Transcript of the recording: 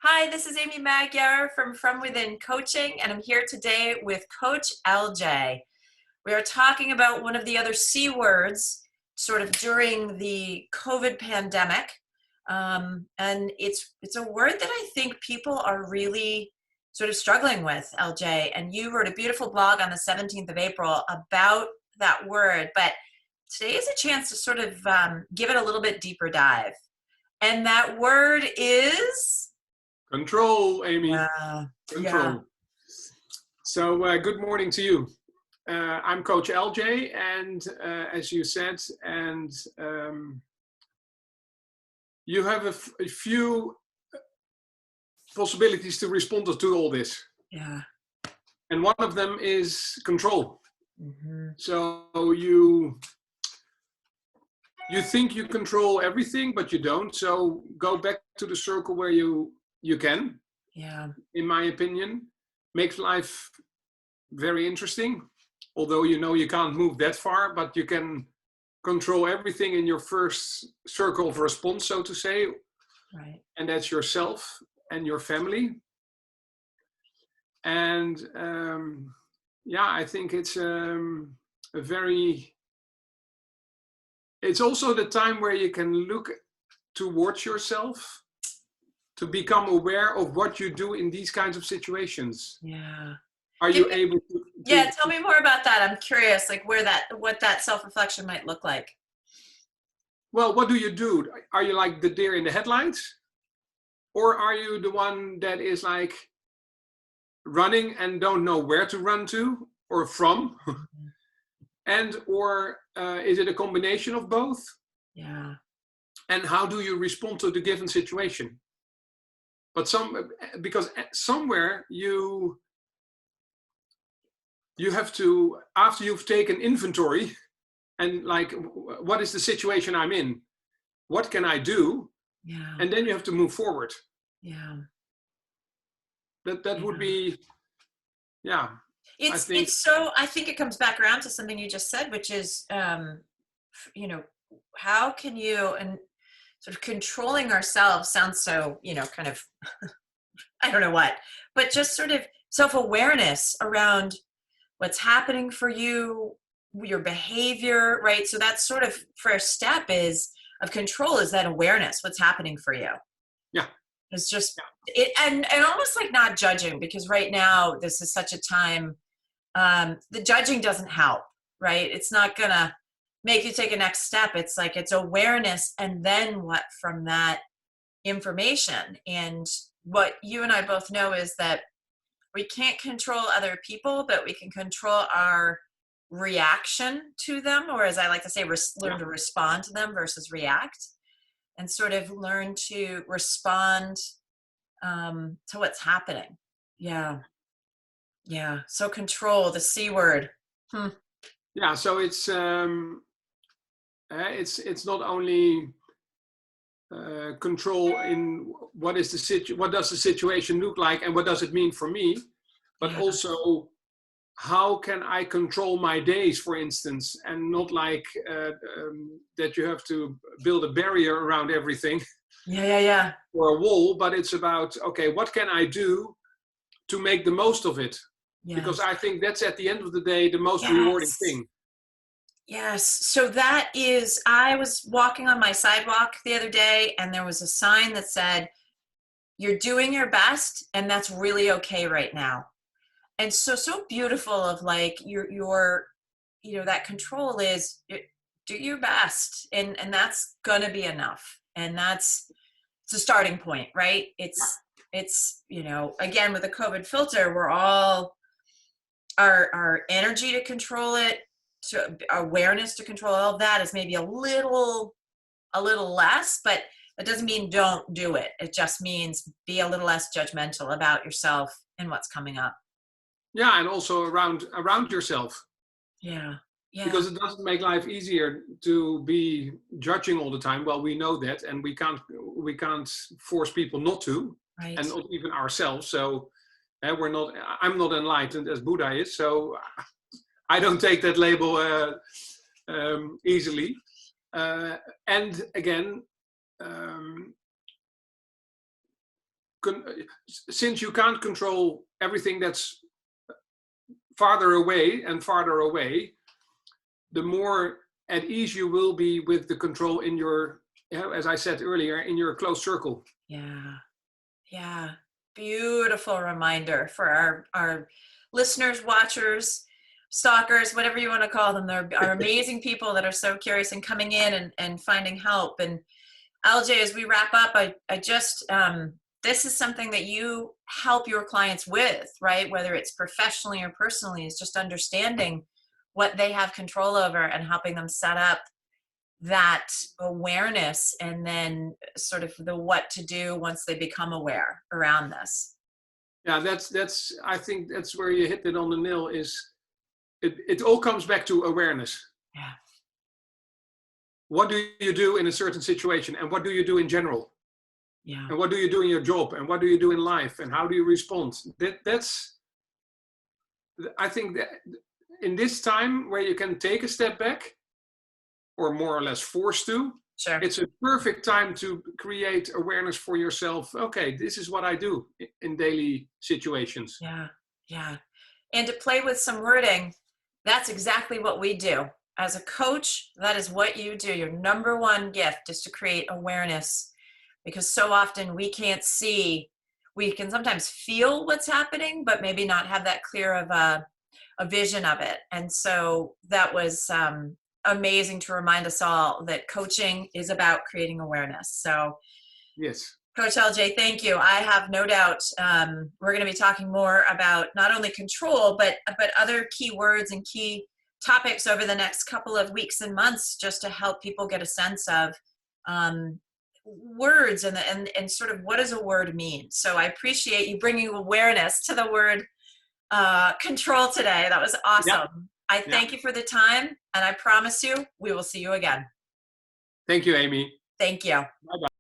Hi, this is Amy Magyar from FromWithin Coaching, and I'm here today with Coach LJ. We are talking about one of the other C words sort of during the COVID pandemic. And it's a word that I think people are really sort of struggling with, LJ. And you wrote a beautiful blog on the 17th of April about that word, but today is a chance to sort of give it a little bit deeper dive. And that word is... Control, Amy. Yeah. Control. So good morning to you. I'm Coach LJ, and as you said, and you have a few possibilities to respond to all this. Yeah. And one of them is control. Mm-hmm. So you think you control everything, but you don't. So go back to the circle where you can. Yeah. In my opinion, makes life very interesting. Although you can't move that far, but you can control everything in your first circle of response, so to say. Right. And that's yourself and your family. And I think it's it's also the time where you can look towards yourself to become aware of what you do in these kinds of situations. Yeah. Are you able to? Yeah, tell me more about that. I'm curious, like what that self-reflection might look like. Well, what do you do? Are you like the deer in the headlights? Or are you the one that is like running and don't know where to run to or from? Or is it a combination of both? Yeah. And how do you respond to the given situation? But because somewhere you have to, after you've taken inventory and like, what is the situation I'm in? What can I do? Yeah. And then you have to move forward. Yeah. That would be, yeah. I think it comes back around to something you just said, which is, how can you, and sort of controlling ourselves sounds so, kind of, I don't know what, but just sort of self-awareness around what's happening for you, your behavior, right? So that's sort of first step of control is that awareness, what's happening for you. Yeah. It's just, and almost like not judging, because right now this is such a time, the judging doesn't help, right? It's not gonna make you take a next step. It's like, it's awareness and then what from that information. And what you and I both know is that we can't control other people, but we can control our reaction to them, or as I like to say, learn to respond to them versus react, and sort of learn to respond to what's happening. Yeah. Yeah. So control, the C word. Yeah. So it's not only control in what does the situation look like and what does it mean for me, but also how can I control my days, for instance, and not like that you have to build a barrier around everything. Yeah. Or a wall, but it's about, okay, what can I do to make the most of it? Yes. Because I think that's at the end of the day the most rewarding thing. Yes. So that is, I was walking on my sidewalk the other day and there was a sign that said, "You're doing your best and that's really okay right now." And so beautiful of like your that control is do your best and that's gonna be enough. And it's a starting point, right? It's again, with the COVID filter, we're all our energy to control it, to awareness to control all of that is maybe a little less, but that doesn't mean don't do it. It just means be a little less judgmental about yourself and what's coming up. Yeah, and also around yourself. Yeah. Because it doesn't make life easier to be judging all the time. Well, we know that, and we can't force people not to, right. And not even ourselves. So I'm not enlightened as Buddha is, so I don't take that label easily. And again, since you can't control everything that's farther away and farther away, the more at ease you will be with the control in your, as I said earlier, in your close circle. Yeah. Yeah. Beautiful reminder for our listeners, watchers, stalkers, whatever you want to call them. They're are amazing people that are so curious and coming in and finding help. And LJ, as we wrap up, I just, this is something that you help your clients with, right? Whether it's professionally or personally, is just understanding what they have control over and helping them set up that awareness, and then sort of the what to do once they become aware around this. Yeah, that's I think that's where you hit it on the nail. Is it all comes back to awareness. Yeah. What do you do in a certain situation, and what do you do in general? Yeah. And what do you do in your job, and what do you do in life, and how do you respond? That's I think that in this time where you can take a step back, or more or less forced to, Sure. it's a perfect time to create awareness for yourself. Okay, this is what I do in daily situations. Yeah. Yeah. And to play with some wording, that's exactly what we do. As a coach, that is what you do. Your number one gift is to create awareness, because so often we can't see, we can sometimes feel what's happening, but maybe not have that clear of a vision of it. And so that was amazing to remind us all that coaching is about creating awareness. So Yes. Coach LJ, thank you. I have no doubt we're going to be talking more about not only control, but other key words and key topics over the next couple of weeks and months, just to help people get a sense of words and sort of what does a word mean. So I appreciate you bringing awareness to the word control today. That was awesome. Yeah. I thank you for the time, and I promise you we will see you again. Thank you, Amy. Thank you. Bye-bye.